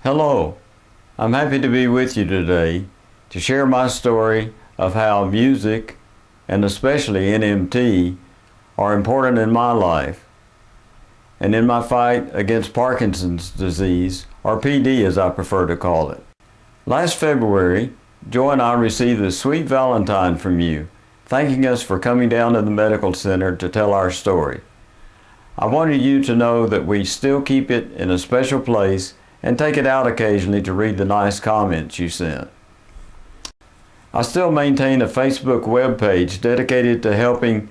Hello, I'm happy to be with you today to share my story of how music, and especially NMT, are important in my life and in my fight against Parkinson's disease, or PD as I prefer to call it. Last February, Joy and I received a sweet valentine from you, thanking us for coming down to the medical center to tell our story. I wanted you to know that we still keep it in a special place and take it out occasionally to read the nice comments you sent. I still maintain a Facebook web page dedicated to helping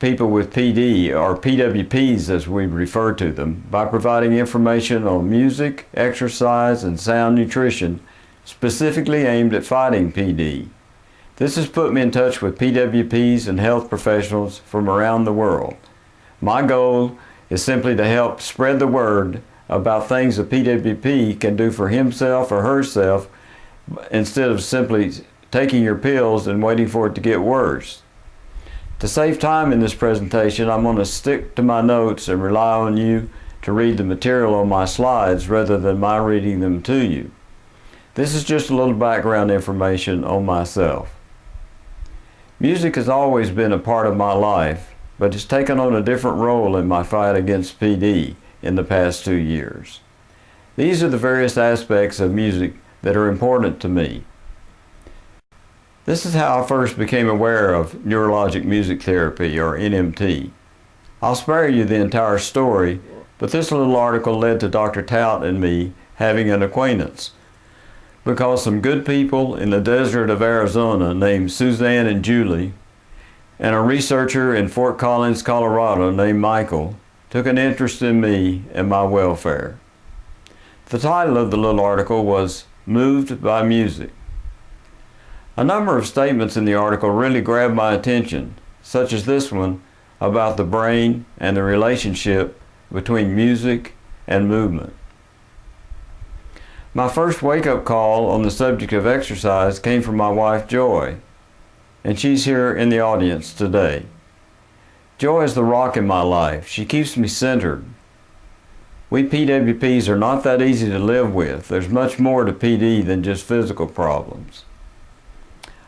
people with PD, or PWPs as we refer to them, by providing information on music, exercise, and sound nutrition specifically aimed at fighting PD. This has put me in touch with PWPs and health professionals from around the world. My goal is simply to help spread the word about things a PWP can do for himself or herself instead of simply taking your pills and waiting for it to get worse. To save time in this presentation, I'm going to stick to my notes and rely on you to read the material on my slides rather than my reading them to you. This is just a little background information on myself. Music has always been a part of my life, but it's taken on a different role in my fight against PD in the past 2 years. These are the various aspects of music that are important to me. This is how I first became aware of neurologic music therapy, or NMT. I'll spare you the entire story, but this little article led to Dr. Tout and me having an acquaintance, because some good people in the desert of Arizona named Suzanne and Julie, and a researcher in Fort Collins, Colorado named Michael, took an interest in me and my welfare. The title of the little article was Moved by Music. A number of statements in the article really grabbed my attention, such as this one about the brain and the relationship between music and movement. My first wake-up call on the subject of exercise came from my wife Joy, and she's here in the audience today. Joy is the rock in my life. She keeps me centered. We PWPs are not that easy to live with. There's much more to PD than just physical problems.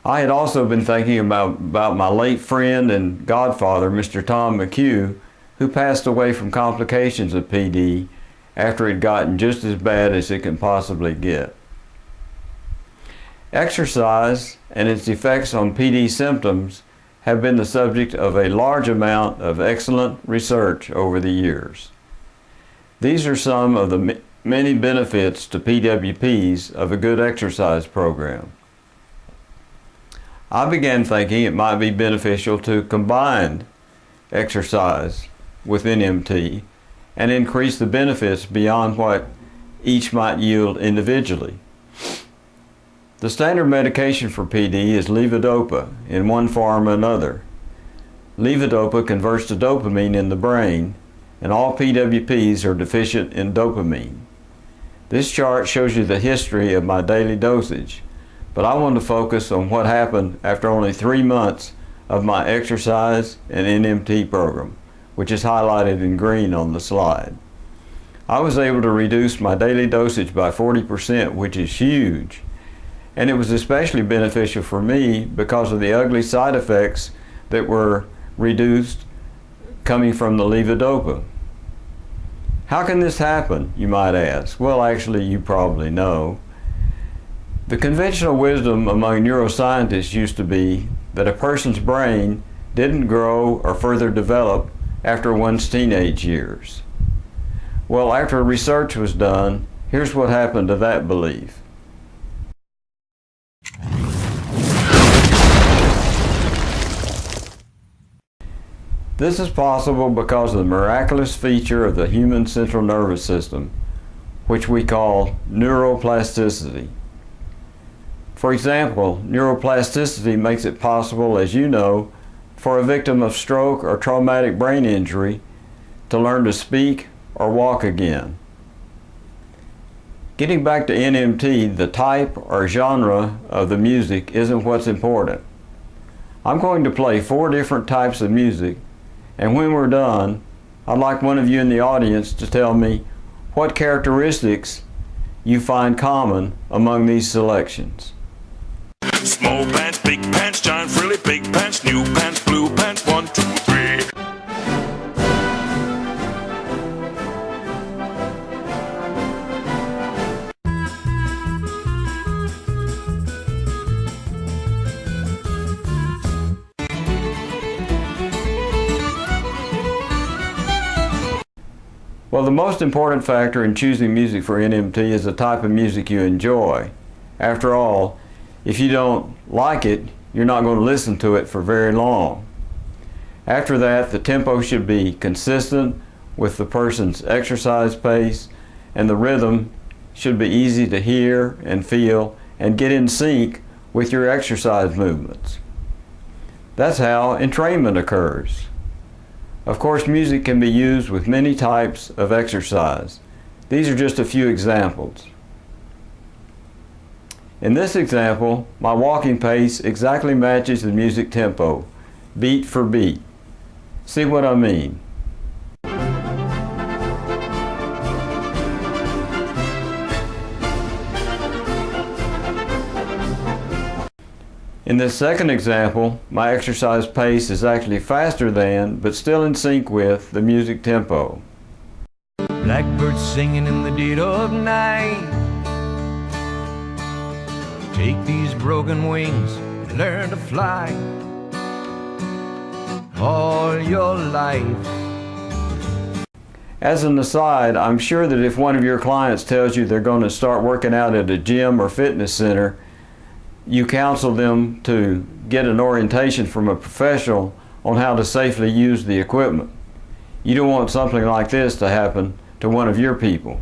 I had also been thinking about my late friend and godfather, Mr. Tom McHugh, who passed away from complications of PD after it had gotten just as bad as it can possibly get. Exercise and its effects on PD symptoms have been the subject of a large amount of excellent research over the years. These are some of the many benefits to PWPs of a good exercise program. I began thinking it might be beneficial to combine exercise with NMT and increase the benefits beyond what each might yield individually. The standard medication for PD is levodopa in one form or another. Levodopa converts to dopamine in the brain, and all PWPs are deficient in dopamine. This chart shows you the history of my daily dosage, but I want to focus on what happened after only 3 months of my exercise and NMT program, which is highlighted in green on the slide. I was able to reduce my daily dosage by 40%, which is huge. And it was especially beneficial for me because of the ugly side effects that were reduced coming from the levodopa. How can this happen, you might ask? Well, actually, you probably know. The conventional wisdom among neuroscientists used to be that a person's brain didn't grow or further develop after one's teenage years. Well, after research was done, here's what happened to that belief. This is possible because of the miraculous feature of the human central nervous system, which we call neuroplasticity. For example, neuroplasticity makes it possible, as you know, for a victim of stroke or traumatic brain injury to learn to speak or walk again. Getting back to NMT, the type or genre of the music isn't what's important. I'm going to play 4 different types of music, and when we're done, I'd like one of you in the audience to tell me what characteristics you find common among these selections. Small pants, big pants, giant frilly, big pants, new pants, blue pants, 1, 2, 3. Well, the most important factor in choosing music for NMT is the type of music you enjoy. After all, if you don't like it, you're not going to listen to it for very long. After that, the tempo should be consistent with the person's exercise pace, and the rhythm should be easy to hear and feel and get in sync with your exercise movements. That's how entrainment occurs. Of course, music can be used with many types of exercise. These are just a few examples. In this example, my walking pace exactly matches the music tempo, beat for beat. See what I mean? In this second example, my exercise pace is actually faster than, but still in sync with, the music tempo. Blackbirds singing in the dead of night. Take these broken wings and learn to fly all your life. As an aside, I'm sure that if one of your clients tells you they're going to start working out at a gym or fitness center, you counsel them to get an orientation from a professional on how to safely use the equipment. You don't want something like this to happen to one of your people.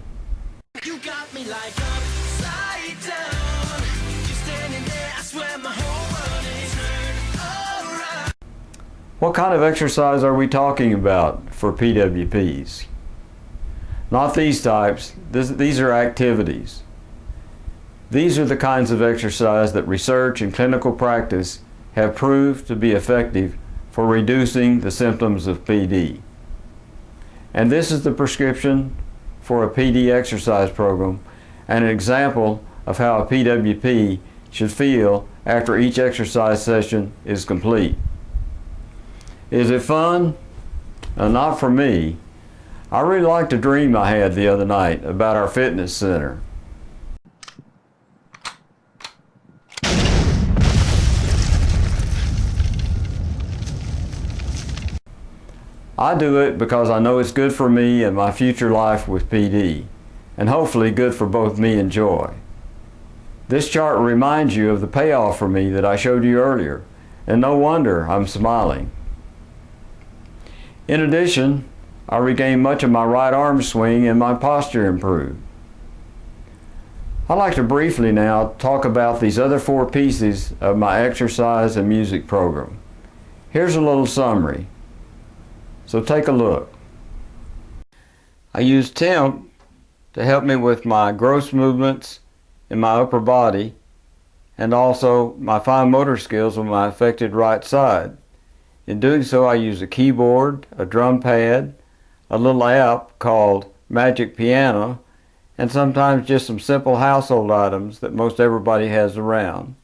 You got me like upside down. You're standing there, I swear my whole world is turned around. What kind of exercise are we talking about for PWPs? Not these types. These are activities. These are the kinds of exercise that research and clinical practice have proved to be effective for reducing the symptoms of PD. And this is the prescription for a PD exercise program and an example of how a PWP should feel after each exercise session is complete. Is it fun? Not for me. I really liked a dream I had the other night about our fitness center. I do it because I know it's good for me and my future life with PD, and hopefully good for both me and Joy. This chart reminds you of the payoff for me that I showed you earlier, and no wonder I'm smiling. In addition, I regained much of my right arm swing and my posture improved. I'd like to briefly now talk about these other 4 pieces of my exercise and music program. Here's a little summary. So take a look. I use temp to help me with my gross movements in my upper body and also my fine motor skills on my affected right side. In doing so, I use a keyboard, a drum pad, a little app called Magic Piano, and sometimes just some simple household items that most everybody has around.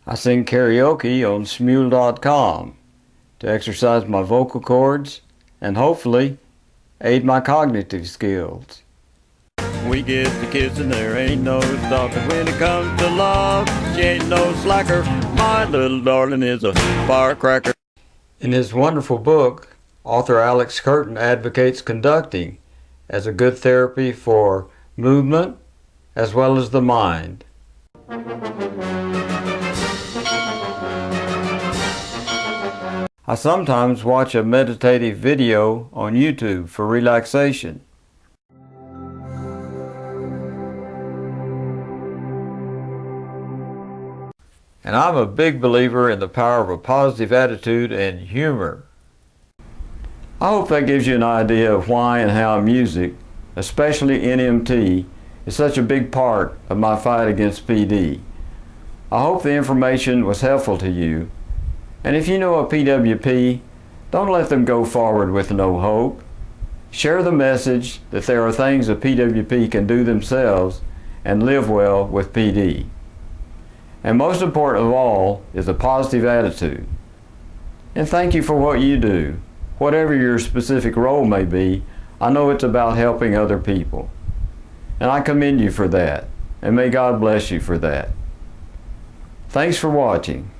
I sing karaoke on smule.com to exercise my vocal cords and hopefully aid my cognitive skills. We get to kissing, there ain't no stopping when it comes to love. She ain't no slacker, my little darling is a firecracker. In his wonderful book, author Alex Curtin advocates conducting as a good therapy for movement as well as the mind. I I sometimes watch a meditative video on YouTube for relaxation. And I'm a big believer in the power of a positive attitude and humor. I hope that gives you an idea of why and how music, especially NMT, is such a big part of my fight against PD. I hope the information was helpful to you. And if you know a PWP, don't let them go forward with no hope. Share the message that there are things a PWP can do themselves and live well with PD. And most important of all is a positive attitude. And thank you for what you do. Whatever your specific role may be, I know it's about helping other people. And I commend you for that. And may God bless you for that. Thanks for watching.